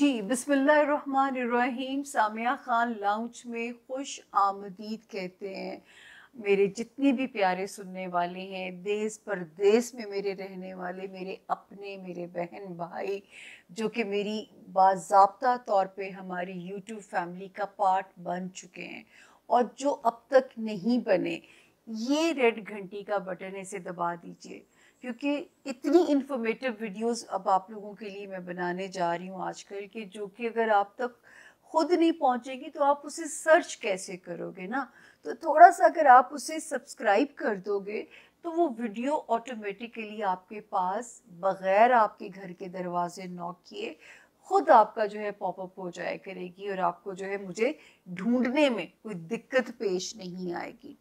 जी, बिस्मिल्लाहिर्रहमानिर्रहीम। सामिया खान लाउंज में खुश आमदीद कहते हैं मेरे जितने भी प्यारे सुनने वाले हैं, देश परदेश में मेरे रहने वाले, मेरे अपने, मेरे बहन भाई जो कि मेरी बाज़ाब्ता तौर पे हमारी यूट्यूब फैमिली का पार्ट बन चुके हैं और जो अब तक नहीं बने, ये रेड घंटी का बटन इसे दबा दीजिए क्योंकि इतनी इन्फॉर्मेटिव वीडियोस अब आप लोगों के लिए मैं बनाने जा रही हूँ आजकल के, जो कि अगर आप तक खुद नहीं पहुँचेगी तो आप उसे सर्च कैसे करोगे ना। तो थोड़ा सा अगर आप उसे सब्सक्राइब कर दोगे तो वो वीडियो ऑटोमेटिकली आपके पास बग़ैर आपके घर के दरवाजे नॉक किए खुद आपका जो है पॉपअप हो जाया करेगी और आपको जो है मुझे ढूंढने में कोई दिक्कत पेश नहीं आएगी।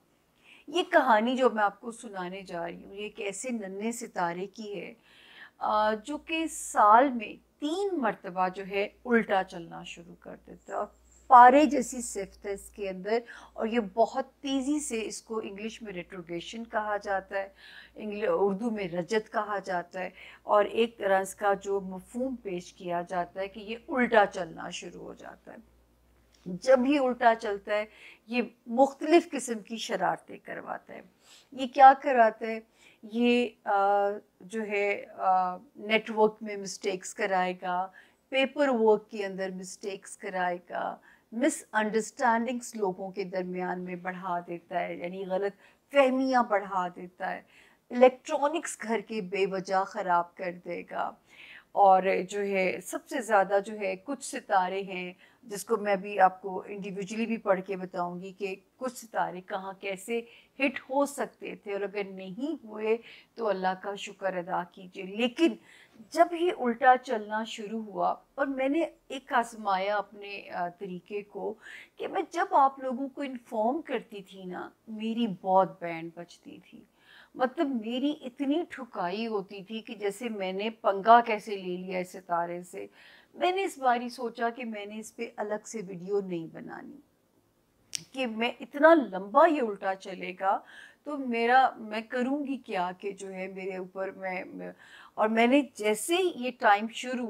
ये कहानी जो मैं आपको सुनाने जा रही हूँ ये एक ऐसे नन्हे सितारे की है जो कि साल में 3 मरतबा जो है उल्टा चलना शुरू कर देता है और पारे जैसी सिफ्त है इसके अंदर। और ये बहुत तेज़ी से, इसको इंग्लिश में रेट्रोगेशन कहा जाता है, उर्दू में रजत कहा जाता है, और एक तरह इसका जो मफहूम पेश किया जाता है कि ये उल्टा चलना शुरू हो जाता है। जब ये उल्टा चलता है ये मुख्तलिफ़ किस्म की शरारतें करवाता है। ये क्या कराता है? ये जो है नेटवर्क में मिस्टेक्स कराएगा, पेपर वर्क के अंदर मिस्टेक्स कराएगा, मिसअंडरस्टैंडिंग्स लोगों के दरमियान में बढ़ा देता है, यानी गलत फहमियाँ बढ़ा देता है, इलेक्ट्रॉनिक्स घर के बेवजह ख़राब कर देगा। और जो है सबसे ज़्यादा जो है कुछ सितारे हैं जिसको मैं भी आपको इंडिविजुअली भी पढ़ के बताऊंगी कि कुछ सितारे कहाँ कैसे हिट हो सकते थे और अगर नहीं हुए तो अल्लाह का शुक्र अदा कीजिए। लेकिन जब ये उल्टा चलना शुरू हुआ और मैंने एक आजमाया अपने तरीके को कि मैं जब आप लोगों को इन्फॉर्म करती थी ना मेरी बहुत बैंड बजती थी। मतलब मेरी इतनी ठुकाई होती थी कि जैसे मैंने पंगा कैसे ले लिया इस सितारे से। मैंने इस बारी सोचा कि मैंने इस पे अलग से वीडियो नहीं बनानी कि मैं इतना लंबा ये उल्टा चलेगा तो मैं करूँगी क्या कि जो है मेरे ऊपर और मैंने जैसे ही ये टाइम शुरू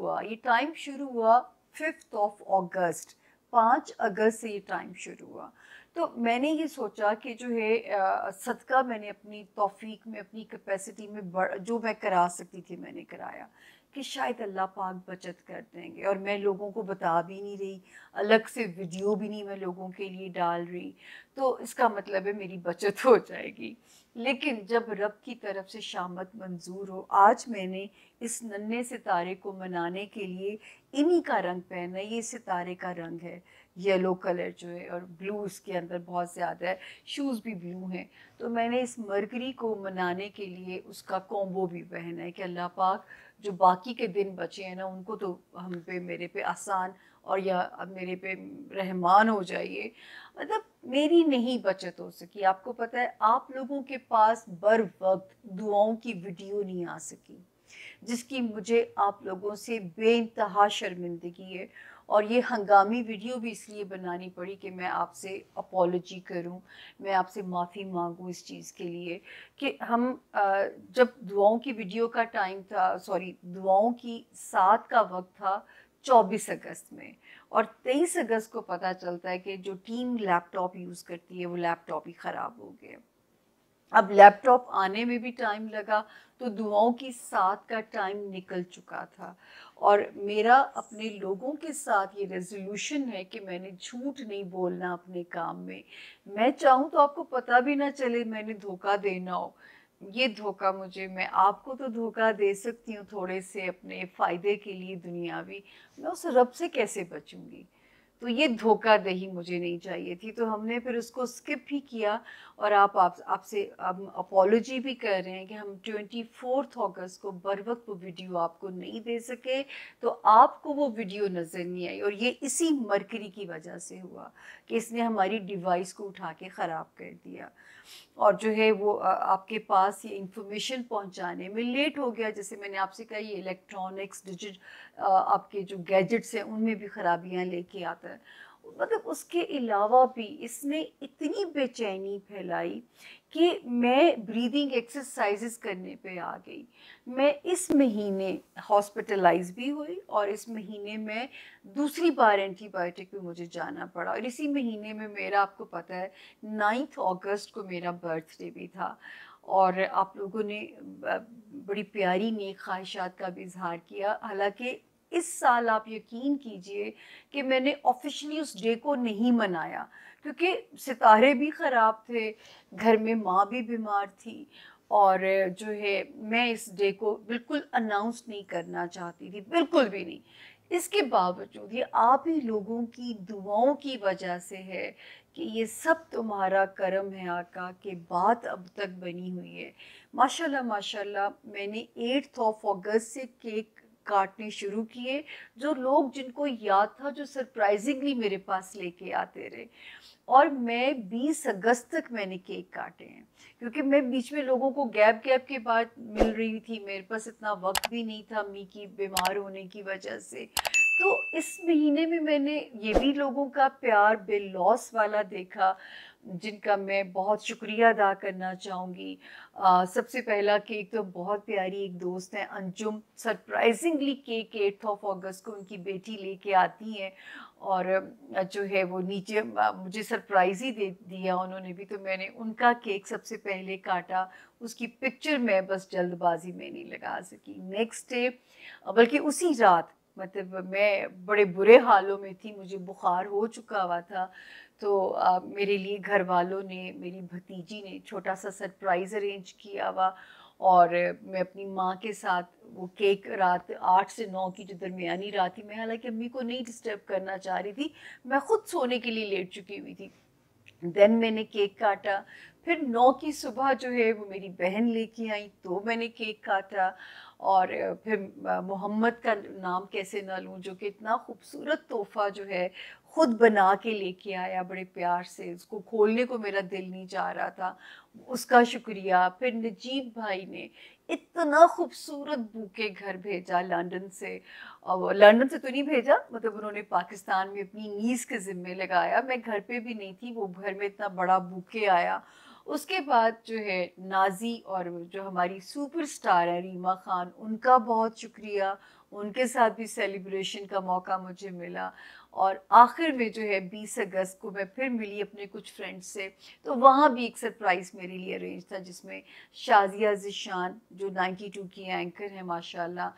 हुआ 5 अगस्त 5 अगस्त से ये टाइम शुरू हुआ। तो मैंने ये सोचा कि जो है सदका मैंने अपनी तौफीक में, अपनी कैपेसिटी में जो मैं करा सकती थी मैंने कराया कि शायद अल्लाह पाक बचत कर देंगे। और मैं लोगों को बता भी नहीं रही, अलग से वीडियो भी नहीं मैं लोगों के लिए डाल रही, तो इसका मतलब है मेरी बचत हो जाएगी। लेकिन जब रब की तरफ से शामत मंजूर हो, आज मैंने इस नन्हे सितारे को मनाने के लिए इन्हीं का रंग पहना है। ये सितारे का रंग है येलो कलर जो है और ब्लू इसके अंदर बहुत ज़्यादा है, शूज़ भी ब्लू हैं। तो मैंने इस मरकरी को मनाने के लिए उसका कॉम्बो भी पहना है कि अल्लाह पाक जो बाकी के दिन बचे हैं ना उनको तो हम पे, मेरे पे आसान और या अब मेरे पे रहमान हो जाइए। मतलब मेरी नहीं बचत हो सकी। आपको पता है आप लोगों के पास बर वक्त दुआओं की वीडियो नहीं आ सकी जिसकी मुझे आप लोगों से बेइंतहा शर्मिंदगी है। और ये हंगामी वीडियो भी इसलिए बनानी पड़ी कि मैं आपसे अपॉलोजी करूं, मैं आपसे माफ़ी मांगूं इस चीज़ के लिए कि हम जब दुआओं की वीडियो का टाइम था, सॉरी दुआओं की साथ का वक्त था 24 अगस्त में, और 23 अगस्त को पता चलता है कि जो टीम लैपटॉप यूज़ करती है वो लैपटॉप ही ख़राब हो गया। अब लैपटॉप आने में भी टाइम लगा तो दुआओं की साथ का टाइम निकल चुका था। और मेरा अपने लोगों के साथ ये रेजोल्यूशन है कि मैंने झूठ नहीं बोलना अपने काम में। मैं चाहूँ तो आपको पता भी ना चले मैंने धोखा देना हो। ये धोखा मुझे, मैं आपको तो धोखा दे सकती हूँ थोड़े से अपने फ़ायदे के लिए दुनियावी, मैं उस रब से कैसे बचूंगी? तो ये धोखाधड़ी मुझे नहीं चाहिए थी, तो हमने फिर उसको स्किप ही किया। और आपसे हम अपॉलोजी भी कर रहे हैं कि हम 24 अगस्त को बर वक्त वो वीडियो आपको नहीं दे सके, तो आपको वो वीडियो नज़र नहीं आई। और ये इसी मरकरी की वजह से हुआ कि इसने हमारी डिवाइस को उठा के ख़राब कर दिया और जो है वो आपके पास ये इंफॉर्मेशन पहुंचाने में लेट हो गया। जैसे मैंने आपसे कहा ये इलेक्ट्रॉनिक्स आपके जो गैजेट्स हैं उनमें भी ख़राबियां लेके आता है। मतलब उसके अलावा भी इसने इतनी बेचैनी फैलाई कि मैं ब्रीदिंग एक्सरसाइजेस करने पे आ गई। मैं इस महीने हॉस्पिटलाइज भी हुई और इस महीने में दूसरी बार एंटीबायोटिक पे मुझे जाना पड़ा। और इसी महीने में मेरा, आपको पता है, 9 अगस्त को मेरा बर्थडे भी था। और आप लोगों ने बड़ी प्यारी नेक ख्वाहिशात का भी इजहार किया। हालांकि इस साल आप यकीन कीजिए कि मैंने ऑफिशियली उस डे को नहीं मनाया, क्योंकि सितारे भी ख़राब थे, घर में माँ भी बीमार थी, और जो है मैं इस डे को बिल्कुल अनाउंस नहीं करना चाहती थी, बिल्कुल भी नहीं। इसके बावजूद ये आप ही लोगों की दुआओं की वजह से है कि ये सब तुम्हारा करम है आका, के बात अब तक बनी हुई है। माशाल्लाह माशाल्लाह, मैंने 8 अगस्त से केक काटने शुरू किए। जो लोग जिनको याद था, जो सरप्राइजिंगली मेरे पास लेके आते रहे। और मैं 20 अगस्त तक मैंने केक काटे हैं, क्योंकि मैं बीच में लोगों को गैप गैप के बाद मिल रही थी, मेरे पास इतना वक्त भी नहीं था मी की बीमार होने की वजह से। तो इस महीने में मैंने ये भी लोगों का प्यार बेलौस वाला देखा, जिनका मैं बहुत शुक्रिया अदा करना चाहूँगी। सबसे पहला केक तो बहुत प्यारी एक दोस्त है अंजुम, सरप्राइजिंगली केक 8 अगस्त को उनकी बेटी लेके आती हैं, और जो है वो नीचे मुझे सरप्राइज़ ही दे दिया उन्होंने भी, तो मैंने उनका केक सबसे पहले काटा। उसकी पिक्चर मैं बस जल्दबाजी में नहीं लगा सकी। नेक्स्ट डे, बल्कि उसी रात, मतलब मैं बड़े बुरे हालों में थी, मुझे बुखार हो चुका हुआ था। तो मेरे लिए घर वालों ने, मेरी भतीजी ने छोटा सा सरप्राइज़ अरेंज किया हुआ, और मैं अपनी माँ के साथ वो केक रात 8 से 9 की जो दरमियानी रात थी, मैं हालांकि अम्मी को नहीं डिस्टर्ब करना चाह रही थी, मैं खुद सोने के लिए लेट चुकी हुई थी। देन मैंने केक काटा। फिर 9 की सुबह जो है वो मेरी बहन लेके आई, तो मैंने केक काटा। और फिर मोहम्मद का नाम कैसे ना लूँ, जो कि इतना खूबसूरत तोहफा जो है खुद बना के लेके आया बड़े प्यार से, उसको खोलने को मेरा दिल नहीं चाह रहा था, उसका शुक्रिया। फिर नजीब भाई ने इतना खूबसूरत बुके घर भेजा लंदन से, और लंदन से तो नहीं भेजा, मतलब उन्होंने पाकिस्तान में अपनी नीस के ज़िम्मे लगाया, मैं घर पे भी नहीं थी, वो घर में इतना बड़ा बुके आया। उसके बाद जो है नाजी और जो हमारी सुपरस्टार है रीमा खान, उनका बहुत शुक्रिया, उनके साथ भी सेलिब्रेशन का मौका मुझे मिला। और आखिर में जो है 20 अगस्त को मैं फिर मिली अपने कुछ फ्रेंड्स से, तो वहाँ भी एक सरप्राइज़ मेरे लिए अरेंज था, जिसमें शाजिया ज़िशान, जो 92 की एंकर है माशाल्लाह,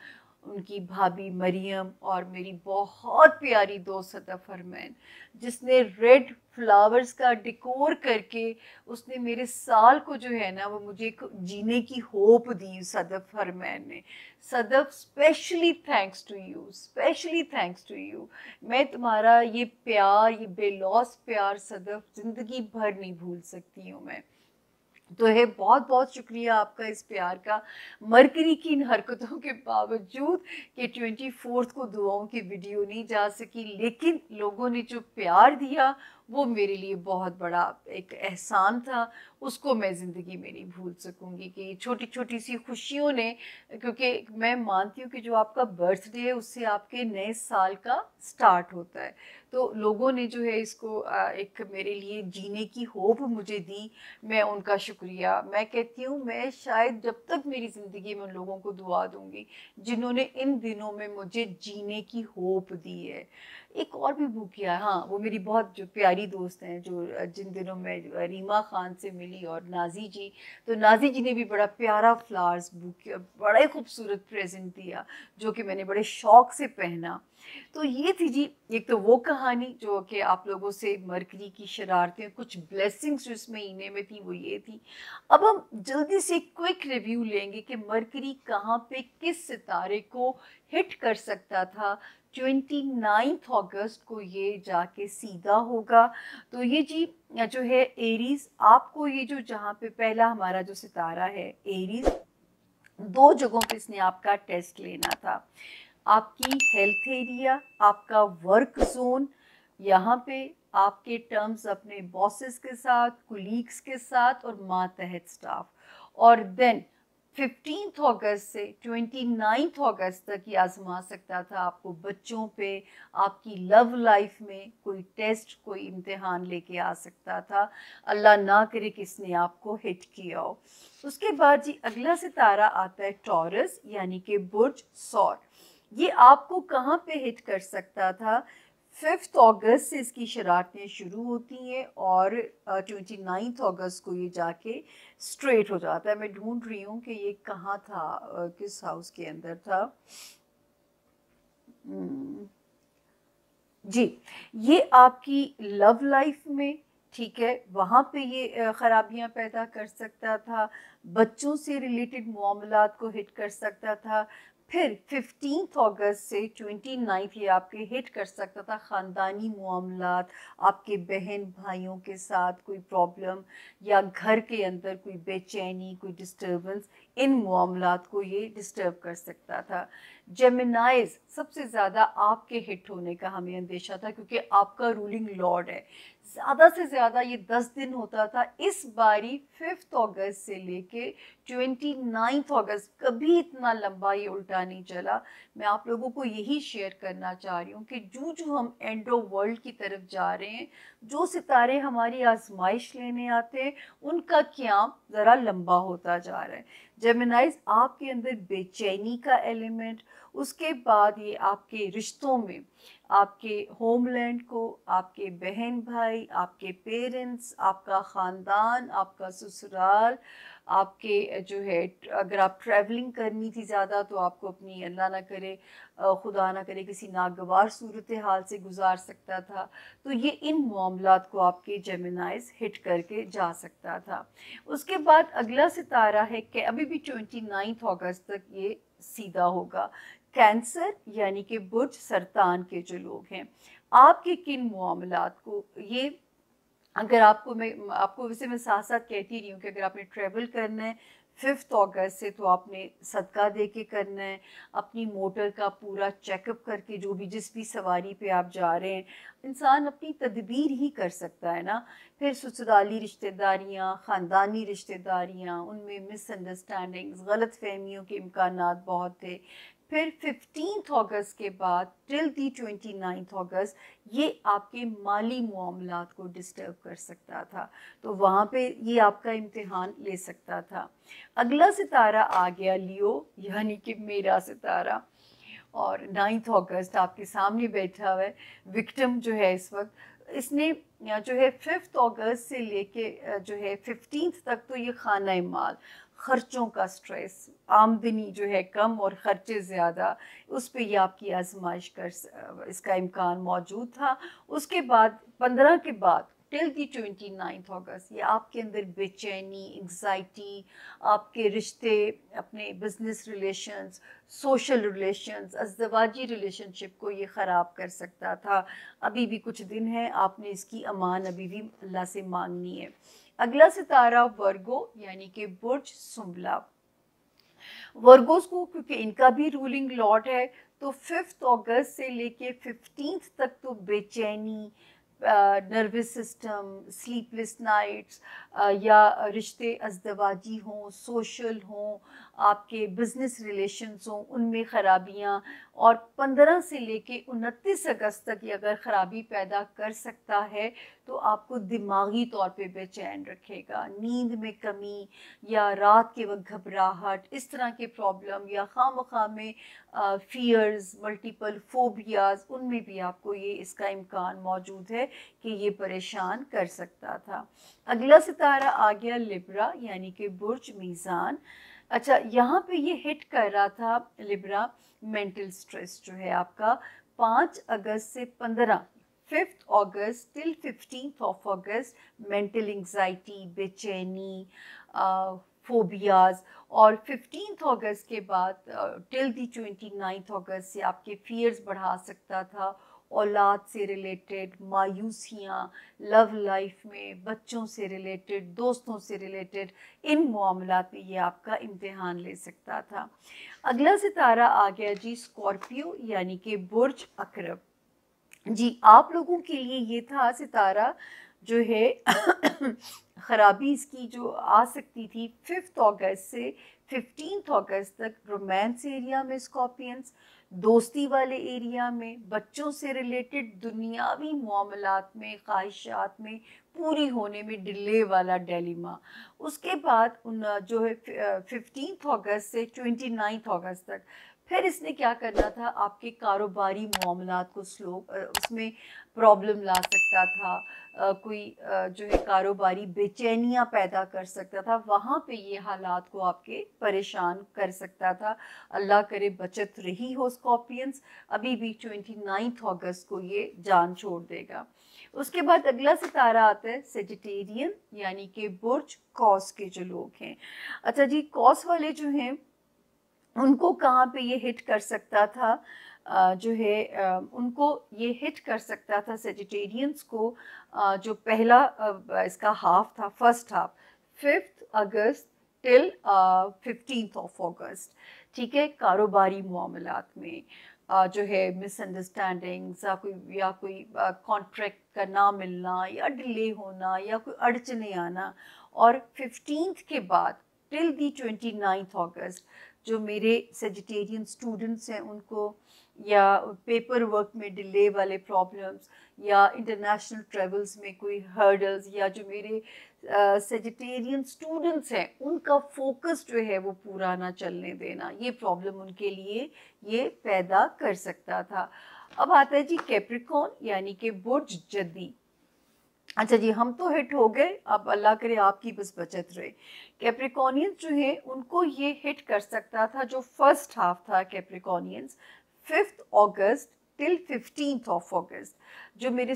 उनकी भाभी मरियम, और मेरी बहुत प्यारी दोस्त सदफ हरमैन, जिसने रेड फ्लावर्स का डेकोर करके उसने मेरे साल को जो है ना, वो मुझे एक जीने की होप दी सदफ हरमैन ने। Sadaf, specially thanks to you, specially thanks to you. मैं तुम्हारा ये प्यार, ये बेलौस प्यार सदफ, ज़िंदगी भर नहीं भूल सकती हूँ मैं। तो है बहुत बहुत शुक्रिया आपका इस प्यार का। मरकरी की इन हरकतों के बावजूद कि 24 को दुआओं की वीडियो नहीं जा सकी, लेकिन लोगों ने जो प्यार दिया वो मेरे लिए बहुत बड़ा एक एहसान था, उसको मैं ज़िंदगी में नहीं भूल सकूंगी। कि छोटी छोटी सी खुशियों ने, क्योंकि मैं मानती हूँ कि जो आपका बर्थडे है उससे आपके नए साल का स्टार्ट होता है, तो लोगों ने जो है इसको एक मेरे लिए जीने की होप मुझे दी, मैं उनका शुक्रिया। मैं कहती हूँ मैं शायद जब तक मेरी ज़िंदगी में उन लोगों को दुआ दूंगी जिन्होंने इन दिनों में मुझे जीने की होप दी है। एक और भी बुक किया है, हाँ, वो मेरी बहुत जो प्यारी दोस्त हैं, जो जिन दिनों में रीमा खान से मिली, और नाजी जी, तो नाजी जी ने भी बड़ा प्यारा फ्लावर्स बुक किया, बड़ा ही खूबसूरत प्रेजेंट दिया, जो कि मैंने बड़े शौक से पहना। तो ये थी जी एक तो वो कहानी जो कि आप लोगों से मरकरी की शरारतें, कुछ ब्लेसिंग्स जो इस महीने में थी वो ये थी। अब हम जल्दी से क्विक रिव्यू लेंगे कि मरकरी कहाँ पे किस सितारे को हिट कर सकता था। 29 अगस्त को ये जाके सीधा होगा। तो ये जी जो है एरीज, आपको ये जो जहाँ पे पहला हमारा जो सितारा है एरीज, 2 जगहों पे इसने आपका टेस्ट लेना था। आपकी हेल्थ एरिया, आपका वर्क जोन, यहाँ पे आपके टर्म्स अपने बॉसेस के साथ, कुलीग्स के साथ, और मातहत स्टाफ। और देन 15 अगस्त से 29 अगस्त तक ये आजमा सकता था आपको बच्चों पे, आपकी लव लाइफ में कोई टेस्ट, कोई इम्तिहान लेके आ सकता था। अल्लाह ना करे किसने आपको हिट किया हो। उसके बाद जी अगला सितारा आता है टॉरस यानी कि बुर्ज सौर। ये आपको कहाँ पे हिट कर सकता था? 5 अगस्त से इसकी शरारतें शुरू होती हैं और 29 अगस्त को ये जाके स्ट्रेट हो जाता है। मैं ढूंढ रही हूँ कि ये कहाँ था, किस हाउस के अंदर था। हम्म, जी, ये आपकी लव लाइफ में, ठीक है, वहाँ पे ये ख़राबियाँ पैदा कर सकता था। बच्चों से रिलेटेड मामलात को हिट कर सकता था। फिर 15 अगस्त से 29 ये आपके हिट कर सकता था ख़ानदानी मामलात, आपके बहन भाइयों के साथ कोई प्रॉब्लम या घर के अंदर कोई बेचैनी, कोई डिस्टर्बेंस, इन मामलात को ये डिस्टर्ब कर सकता था। जेमिनाइज सबसे ज़्यादा आपके हिट होने का हमें अंदेशा था क्योंकि आपका रूलिंग लॉर्ड है। ज़्यादा से ज़्यादा ये 10 दिन होता था। इस बारी 5 अगस्त से लेके 29 अगस्त कभी इतना लंबा ये उल्टा नहीं चला। मैं आप लोगों को यही शेयर करना चाह रही हूँ कि जो जो हम एंड ऑफ वर्ल्ड की तरफ जा रहे हैं, जो सितारे हमारी आजमाइश लेने आते हैं, उनका क़याम ज़रा लंबा होता जा रहा है। जेमिनाइज आपके अंदर बेचैनी का एलिमेंट, उसके बाद ये आपके रिश्तों में, आपके होमलैंड को, आपके बहन भाई, आपके पेरेंट्स, आपका ख़ानदान, आपका ससुराल, आपके जो है अगर आप ट्रैवलिंग करनी थी ज़्यादा तो आपको अपनी, अल्लाह ना करे, खुदा ना करे, किसी नागवार सूरत हाल से गुजार सकता था। तो ये इन मामलात को आपके जेमिनाइज हिट करके जा सकता था। उसके बाद अगला सितारा है कि अभी भी 29 अगस्त तक ये सीधा होगा। कैंसर यानी कि बुर्ज सरतान के जो लोग हैं, आपके किन मामलात को ये, अगर आपको, मैं आपको वैसे मैं साथ साथ कहती रही हूँ कि अगर आपने ट्रैवल करना है 5 अगस्त से तो आपने सदका दे के करना है। अपनी मोटर का पूरा चेकअप करके, जो भी जिस भी सवारी पे आप जा रहे हैं, इंसान अपनी तदबीर ही कर सकता है ना। फिर ससुराली रिश्तेदारियाँ, ख़ानदानी रिश्तेदारियाँ, उनमें मिसअंडरस्टैंडिंग्स, गलत फहमियों के इम्कानात बहुत थे। फिर 15 अगस्त के बाद टिल दी 29 अगस्त ये आपके माली मामलात को डिस्टर्ब कर सकता था, तो वहाँ पे ये आपका इम्तिहान ले सकता था। अगला सितारा आ गया लियो यानी कि मेरा सितारा, और 9 अगस्त आपके सामने बैठा हुआ है। विक्टिम जो है इस वक्त, इसने जो है 5 अगस्त से लेके जो है 15 तक तो ये खाना माल, खर्चों का स्ट्रेस, आमदनी जो है कम और ख़र्चे ज़्यादा, उस पर यह आपकी आजमाइश कर इसका इम्कान मौजूद था। उसके बाद 15 के बाद टिल दी 29 अगस्त ये आपके अंदर बेचैनी, एंग्जाइटी, आपके रिश्ते, अपने बिजनेस रिलेशंस, सोशल रिलेशंस, अज़दवाजी रिलेशनशिप को ये ख़राब कर सकता था। अभी भी कुछ दिन है, आपने इसकी अमान अभी भी अल्लाह से मांगनी है। अगला सितारा वर्गो यानी कि बुर्ज सुंबला। वर्गोस को क्योंकि इनका भी रूलिंग लॉर्ड है, तो 5 अगस्त से लेके 15 तक तो बेचैनी, नर्वस सिस्टम, स्लीपलेस नाइट्स, या रिश्ते अज़दवाजी हों, सोशल हों, आपके बिजनेस रिलेशंस हों, उनमें ख़राबियाँ, और 15 से लेके 29 अगस्त तक ये अगर ख़राबी पैदा कर सकता है तो आपको दिमागी तौर पे बेचैन रखेगा। नींद में कमी या रात के वक्त घबराहट, इस तरह के प्रॉब्लम, या खामखा में फियर्स, मल्टीपल फोबियाज, उनमें भी आपको ये इसका इम्कान मौजूद है कि ये परेशान कर सकता था। अगला सितारा आ गया लिब्रा यानी कि बुर्ज मीज़ान। अच्छा, यहाँ पे ये हिट कर रहा था लिब्रा, मेंटल स्ट्रेस जो है आपका 5 अगस्त से 15, 5 अगस्त टिल 15 अगस्त, मेंटल एंग्जाइटी, बेचैनी, फोबियाज, और 15 अगस्त के बाद टिल दी 29 अगस्त से आपके फियर्स बढ़ा सकता था। औलाद से रिलेटेड मायूसियाँ, लव लाइफ में, बच्चों से रिलेटेड, दोस्तों से रिलेटेड, इन मामलात में ये आपका इम्तिहान ले सकता था। अगला सितारा आ गया जी स्कॉर्पियो यानी कि बुर्ज अकरब। जी, आप लोगों के लिए ये था सितारा जो है ख़राबी इसकी जो आ सकती थी 5 अगस्त से 15 अगस्त तक रोमांस एरिया में स्कॉर्पियंस, दोस्ती वाले एरिया में, बच्चों से रिलेटेड दुनियावी मामलात में, ख्वाहिशात में पूरी होने में डिले वाला डिलेमा। उसके बाद जो है 15 अगस्त से 29 अगस्त तक फिर इसने क्या करना था, आपके कारोबारी मामलात को उसमें प्रॉब्लम ला सकता था, कोई जो है कारोबारी बेचैनियाँ पैदा कर सकता था, वहाँ पे ये हालात को आपके परेशान कर सकता था। अल्लाह करे बचत रही हो स्कॉर्पियंस, अभी भी 29 अगस्त को ये जान छोड़ देगा। उसके बाद अगला सितारा आता है सेजिटेरियन, यानी कि बुर्ज कॉस के जो लोग हैं। अच्छा जी, कॉस वाले जो हैं उनको कहाँ पे ये हिट कर सकता था, जो है उनको ये हिट कर सकता था सेजिटेरियंस को, जो पहला इसका हाफ था, फर्स्ट हाफ 5 अगस्त टिल 15 अगस्त, ठीक है। कारोबारी मामलात में जो है मिसअंडरस्टैंडिंग्स या कोई कॉन्ट्रैक्ट का ना मिलना या डिले होना या कोई अड़चने आना। और 15 के बाद टिल दी 29 अगस्त जो मेरे सेजिटेरियन स्टूडेंट्स हैं उनको या पेपर वर्क में डिले वाले प्रॉब्लम्स या इंटरनेशनल ट्रेवल्स में कोई हर्डल्स, या जो मेरे सेजिटेरियन स्टूडेंट्स हैं उनका फोकस जो है वो पूरा ना चलने देना, ये प्रॉब्लम उनके लिए ये पैदा कर सकता था। अब आता है जी कैप्रिकॉर्न, यानी कि बुर्ज जद्दी। अच्छा जी, हम तो हिट हो गए, अब अल्लाह करे आपकी बस बचत रहे। कैप्रिकॉर्नियंस जो है उनको ये हिट कर सकता था, जो फर्स्ट हाफ था कैप्रिकॉर्नियंस 5 अगस्त टिल 15 अगस्त, जो मेरे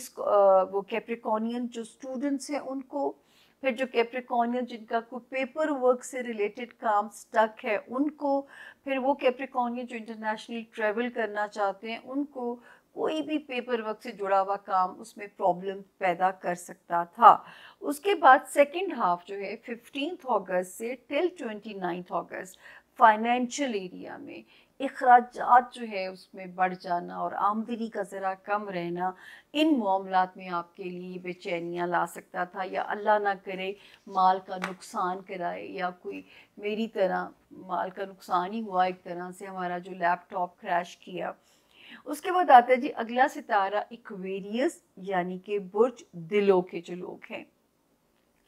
वो कैप्रिकॉर्नियन जो स्टूडेंट्स हैं उनको, फिर जो कैप्रिकॉर्नियन जिनका कोई पेपर वर्क से रिलेटेड काम स्टक है उनको, फिर वो कैप्रिकॉर्नियन जो इंटरनेशनल ट्रैवल करना चाहते हैं उनको, कोई भी पेपर वर्क से जुड़ा हुआ काम उसमें प्रॉब्लम पैदा कर सकता था। उसके बाद सेकंड हाफ जो है 15 अगस्त से टिल 29 अगस्त फाइनेंशियल एरिया में इखराजात जो है उसमें बढ़ जाना और आमदनी का ज़रा कम रहना, इन मामलात में आपके लिए बेचैनियाँ ला सकता था, या अल्लाह ना करे माल का नुकसान कराए, या कोई मेरी तरह माल का नुकसान ही हुआ एक तरह से, हमारा जो लैपटॉप क्रैश किया। उसके बाद आता है जी अगला सितारा इक्वेरियस, यानी कि बुर्ज दिलों के जो लोग हैं।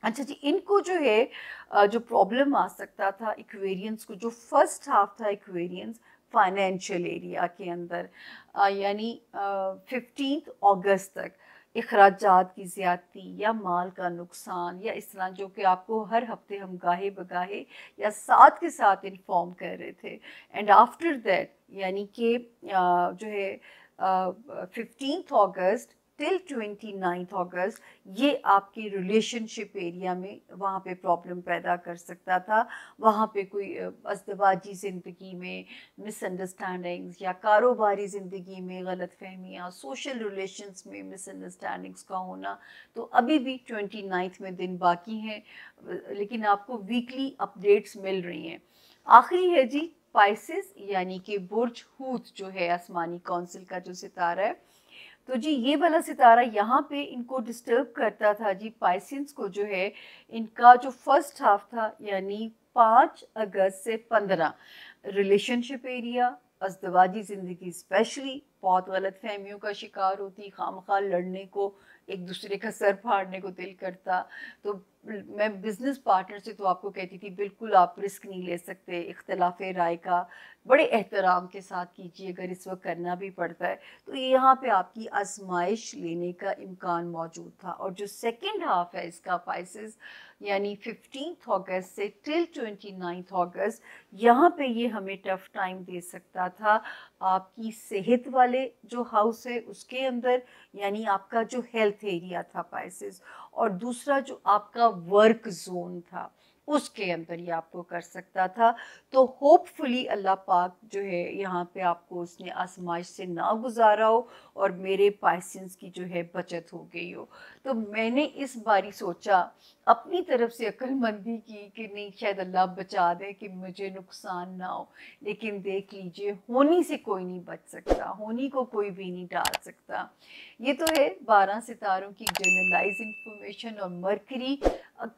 अच्छा जी, इनको जो है जो प्रॉब्लम आ सकता था इक्वेरियंस को, जो फर्स्ट हाफ था इक्वेरियंस फाइनेंशियल एरिया के अंदर, यानी 15 अगस्त तक इखराजात की ज़्यादती या माल का नुकसान या इस तरह, जो कि आपको हर हफ्ते हम गाहे बगाहे या साथ के साथ इन्फॉर्म कर रहे थे। एंड आफ्टर दैट यानी कि जो है 15 अगस्त टिल 29 अगस्त ये आपके रिलेशनशिप एरिया में वहाँ पे प्रॉब्लम पैदा कर सकता था। वहाँ पे कोई अज़दवाजी ज़िंदगी में मिसअंडरस्टैंडिंग्स या कारोबारी ज़िंदगी में गलतफहमियाँ, सोशल रिलेशंस में मिसअंडरस्टैंडिंग्स का होना। तो अभी भी 29 में दिन बाकी हैं, लेकिन आपको वीकली अपडेट्स मिल रही हैं। आखिरी है जी पाइसेस, यानी कि बुर्ज हूत जो है आसमानी कौंसिल का जो सितारा है। तो जी ये वाला सितारा यहाँ पे इनको डिस्टर्ब करता था जी, पाइसेंस को जो है इनका जो फर्स्ट हाफ था यानी 5 अगस्त से 15, रिलेशनशिप एरिया, अज़दवाजी ज़िंदगी स्पेशली बहुत गलत फहमियों का शिकार होती, खामखा लड़ने को, एक दूसरे का सर फाड़ने को दिल करता। तो मैं बिज़नेस पार्टनर से तो आपको कहती थी बिल्कुल आप रिस्क नहीं ले सकते, इख्तलाफ राय का बड़े एहतराम के साथ कीजिए, अगर इस वक्त करना भी पड़ता है। तो यहाँ पे आपकी आजमाइश लेने का इम्कान मौजूद था। और जो सेकंड हाफ है इसका पाइसेस, यानी 15 अगस्त से टिल 29 अगस्त, यहाँ पे ये हमें टफ टाइम दे सकता था। आपकी सेहत वाले जो हाउस है उसके अंदर, यानी आपका जो हेल्थ एरिया था पाइसेस, और दूसरा जो आपका वर्क जोन था उसके अंदर ये आपको कर सकता था। तो होपफुली अल्लाह पाक जो है यहाँ पे आपको उसने आजमाइश से ना गुजारा हो और मेरे पाइसेंस की जो है बचत हो गई हो। तो मैंने इस बारी सोचा, अपनी तरफ से अक्लमंदी की कि नहीं शायद अल्लाह बचा दे कि मुझे नुकसान ना हो। लेकिन देख लीजिए, होनी से कोई नहीं बच सकता, होनी को कोई भी नहीं टाल सकता। ये तो है 12 सितारों की जनरलाइज इंफॉर्मेशन। और मरकरी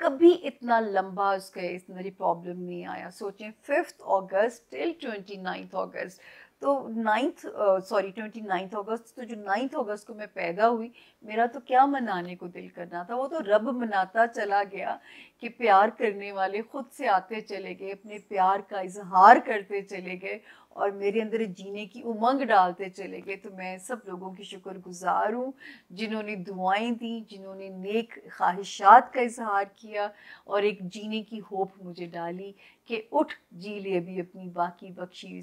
कभी इतना लंबा उसका इस मेरी प्रॉब्लम नहीं आया। सोचें 5 अगस्त टिल 29 अगस्त, तो 29 अगस्त, तो जो 9 अगस्त को मैं पैदा हुई, मेरा तो क्या मनाने को दिल करना था, वो तो रब मनाता चला गया कि प्यार करने वाले खुद से आते चले गए, अपने प्यार का इजहार करते चले गए और मेरे अंदर जीने की उमंग डालते चले गए। तो मैं सब लोगों की शुक्रगुजार हूँ जिन्होंने दुआएं दी, जिन्होंने नेक ख्वाहिशात का इजहार किया और एक जीने की होप मुझे डाली कि उठ जी ले अभी अपनी बाकी बख्शी हुई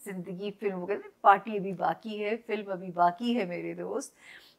ज़िंदगी फिल्म वगैरह, पार्टी अभी बाकी है, फिल्म अभी बाकी है मेरे दोस्त।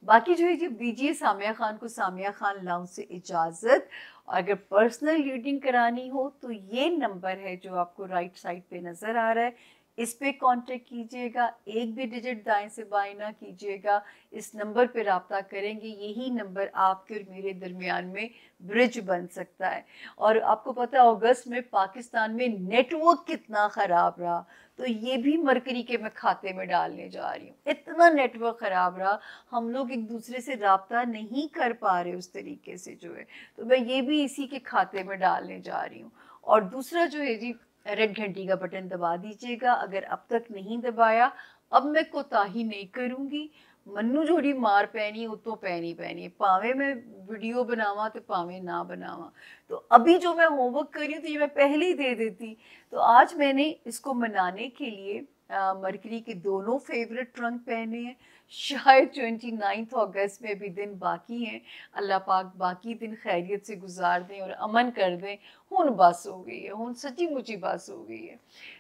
बाकी जो है जी दीजिए सामिया खान को सामिया खान लाउंज से इजाज़त। और अगर पर्सनल रीडिंग करानी हो तो ये नंबर है जो आपको राइट साइड पे नज़र आ रहा है, इस पे कांटेक्ट कीजिएगा, एक भी डिजिट दाएं से बाएं ना कीजिएगा, इस नंबर पे रब्ता करेंगे, यही नंबर आपके और मेरे दरमियान में ब्रिज बन सकता है। और आपको पता है अगस्त में पाकिस्तान में नेटवर्क कितना ख़राब रहा, तो ये भी मरकरी के मैं खाते में डालने जा रही हूँ। इतना नेटवर्क ख़राब रहा, हम लोग एक दूसरे से रब्ता नहीं कर पा रहे उस तरीके से जो है, तो मैं ये भी इसी के खाते में डालने जा रही हूँ। और दूसरा जो है जी, रेड घंटी का बटन दबा दीजिएगा अगर अब तक नहीं दबाया। अब मैं कोताही नहीं करूँगी, मन्नू जोड़ी मार पैनी हो तो पैनी पैनी, पावे मैं वीडियो बनावा तो पावे ना बनावा, तो अभी जो मैं होमवर्क कर रही हूँ तो ये मैं पहले ही दे देती। तो आज मैंने इसको मनाने के लिए मरकरी के दोनों फेवरेट रंग पहने हैं। शायद 29 अगस्त में भी दिन बाकी हैं, अल्लाह पाक बाकी दिन खैरियत से गुजार दें और अमन कर दें। हुन बस हो गई है, हुन सच्ची मुची बस हो गई है।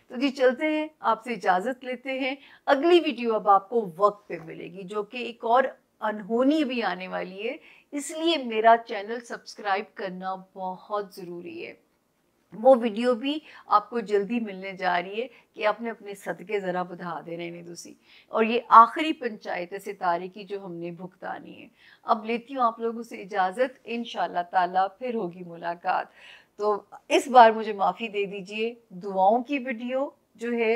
तो जी चलते हैं, आपसे इजाज़त लेते हैं। अगली वीडियो अब आपको वक्त पे मिलेगी जो कि एक और अनहोनी भी आने वाली है, इसलिए मेरा चैनल सब्सक्राइब करना बहुत ज़रूरी है। वो वीडियो भी आपको जल्दी मिलने जा रही है कि आपने अपने सदके ज़रा बढ़ा देने ने दूसरी, और ये आखिरी पंचायत है सितारे की जो हमने भुगतानी है। अब लेती हूँ आप लोगों से इजाज़त, इंशाल्लाह ताला फिर होगी मुलाकात। तो इस बार मुझे माफ़ी दे दीजिए, दुआओं की वीडियो जो है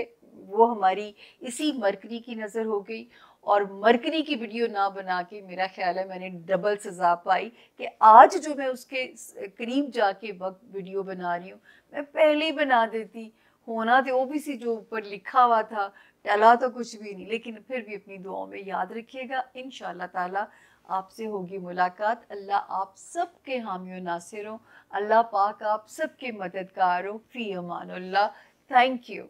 वो हमारी इसी मरकरी की नज़र हो गई, और मरकरी की वीडियो ना बना के मेरा ख्याल है मैंने डबल सज़ा पाई कि आज जो मैं उसके करीब जाके वक्त वीडियो बना रही हूँ, मैं पहले ही बना देती। होना तो ओबीसी जो ऊपर लिखा हुआ था, टला तो कुछ भी नहीं, लेकिन फिर भी अपनी दुआओं में याद रखिएगा। इंशाल्लाह ताला आपसे होगी मुलाकात। अल्लाह आप सब के हामी नासिर हो, अल्लाह पाक आप सब के मददगार हो। फ़ी अमानुल्लाह। Thank you.